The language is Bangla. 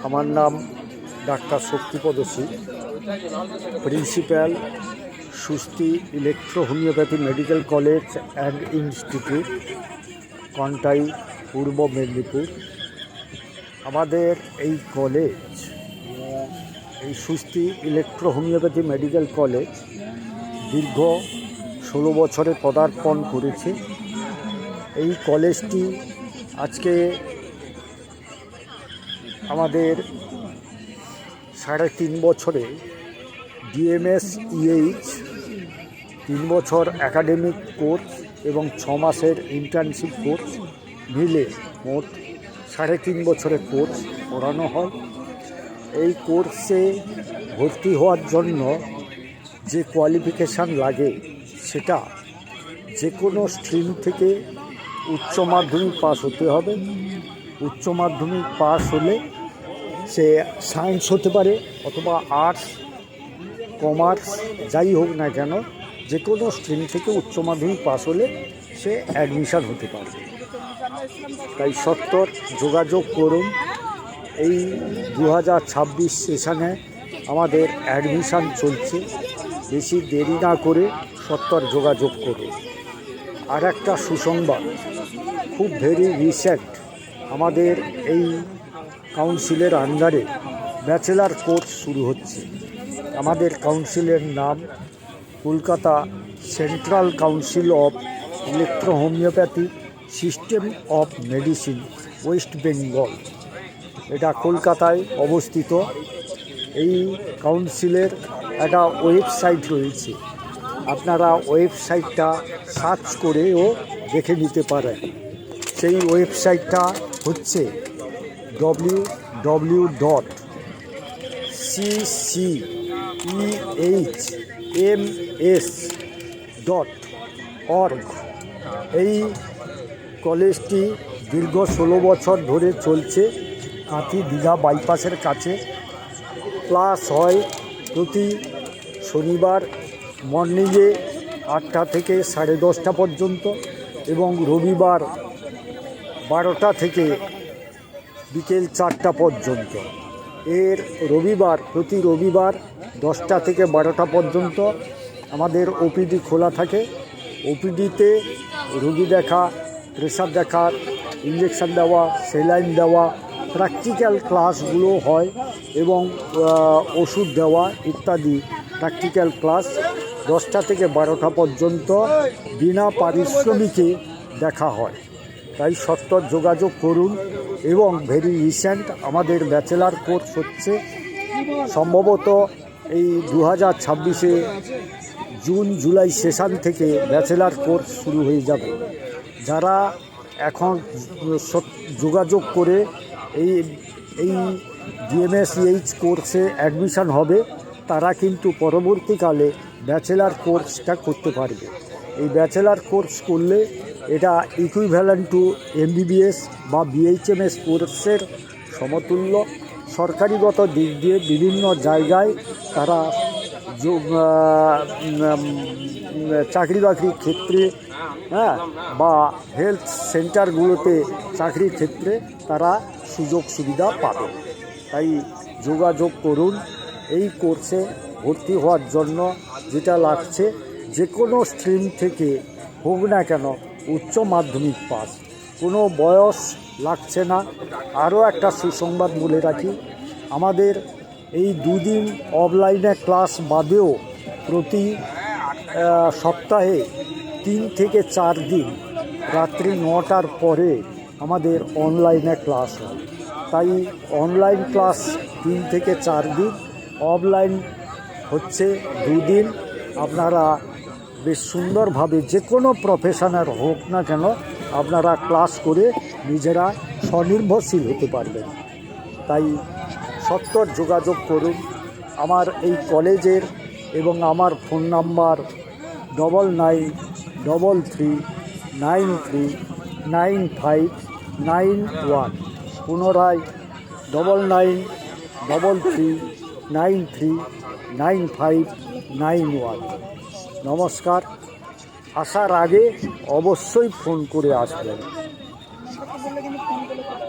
আমার নাম doctor Shaktipada Singh, principal Susti electro homeopathy medical college and institute, Contai, Purba Medinipur. আমাদের এই কলেজ, এই Susti electro homeopathy medical college দীর্ঘ 16 বছরে পদার্পণ করেছে। এই কলেজটি আজকে আমাদের 3.5 বছরে ডিএমএস ইএইচ 3 বছর একাডেমিক কোর্স এবং 6 মাসের ইন্টার্নশিপ কোর্স মিলে মোট 3.5 বছরের কোর্স পড়ানো হয়। এই কোর্সে ভর্তি হওয়ার জন্য যে কোয়ালিফিকেশান লাগে সেটা যে কোনো স্ট্রিম থেকে উচ্চ মাধ্যমিক পাস হতে হবে। উচ্চ মাধ্যমিক পাস হলে সে সায়েন্স হতে পারে অথবা আর্টস, কমার্স, যাই হোক না কেন, যে কোনো স্ট্রিম থেকে উচ্চ মাধ্যমিক পাস হলে সে অ্যাডমিশান হতে পারবে। তাই সত্বর যোগাযোগ করুন। এই 2026 সেশনে আমাদের অ্যাডমিশান চলছে। বেশি দেরি না করে সত্বর যোগাযোগ করুন। আর একটা সুসংবাদ, খুব ভেরি রিসেন্ট আমাদের এই কাউন্সিলের আন্ডারে ব্যাচেলার কোর্স শুরু হচ্ছে। আমাদের কাউন্সিলের নাম Kolkata central council of electro homeopathy system of medicine, West Bengal. এটা কলকাতায় অবস্থিত। এই কাউন্সিলের একটা ওয়েবসাইট রয়েছে, আপনারা ওয়েবসাইটটা সার্চ করেও দেখে নিতে পারেন। সেই ওয়েবসাইটটা হচ্ছে www.ccehms.org। এই কলেজটি দীর্ঘ 16 বছর ধরে চলছে। কাঁথি দীঘা বাইপাসের কাছে। ক্লাস হয় প্রতি শনিবার মর্নিংয়ে 8টা থেকে 10:30 পর্যন্ত এবং রবিবার 12টা থেকে বিকেল 4টা পর্যন্ত। প্রতি রবিবার 10টা থেকে 12টা পর্যন্ত আমাদের ওপিডি খোলা থাকে। ওপিডিতে রোগী দেখা, প্রেশার দেখা, ইঞ্জেকশান দেওয়া, সেলাইন দেওয়া, প্র্যাকটিক্যাল ক্লাসগুলো হয় এবং ওষুধ দেওয়া ইত্যাদি প্র্যাকটিক্যাল ক্লাস 10টা থেকে 12টা পর্যন্ত বিনা পারিশ্রমিকে দেখা হয়। তাই সত্বর যোগাযোগ করুন। এবং ভেরি রিসেন্ট আমাদের ব্যাচেলার কোর্স হচ্ছে। সম্ভবত এই 2026-এ জুন জুলাই সেশন থেকে ব্যাচেলার কোর্স শুরু হয়ে যাবে। যারা এখন যোগাযোগ করে এই ডিএমএসইএইচ কোর্সে অ্যাডমিশন হবে, তারা কিন্তু পরবর্তীকালে ব্যাচেলার কোর্সটা করতে পারবে। এই ব্যাচেলার কোর্স করলে এটা ইকুইভ্যালেন্ট টু এমবিবিএস বা বিএইচএমএস কোর্সের সমতুল্য। সরকারিগত দিক দিয়ে বিভিন্ন জায়গায় তারা চাকরি বাকরির ক্ষেত্রে, বা হেলথ সেন্টারগুলোতে চাকরির ক্ষেত্রে তারা সুযোগ সুবিধা পাবে। তাই যোগাযোগ করুন। এই কোর্সে ভর্তি হওয়ার জন্য যেটা লাগছে, যে কোনো স্ট্রিম থেকে হোক না কেন উচ্চ মাধ্যমিক পাস, কোনো বয়স লাগছে না। আরও একটা সুসংবাদ বলে রাখি, আমাদের এই 2 দিন অফলাইনে ক্লাস বাদেও প্রতি সপ্তাহে 3 থেকে 4 দিন রাত্রি 9টার পরে আমাদের অনলাইনে ক্লাস হয়। তাই অনলাইন ক্লাস 3 থেকে 4 দিন, অফলাইন হচ্ছে 2 দিন। আপনারা বেশ সুন্দরভাবে যে কোনো প্রফেশনের হোক না কেন আপনারা ক্লাস করে নিজেরা স্বনির্ভরশীল হতে পারবেন। তাই সত্বর যোগাযোগ করুন। আমার এই কলেজের এবং আমার ফোন নাম্বার 9993939591। পুনরায় 9933939591। নমস্কার। আসার আগে অবশ্যই ফোন করে আসবেন।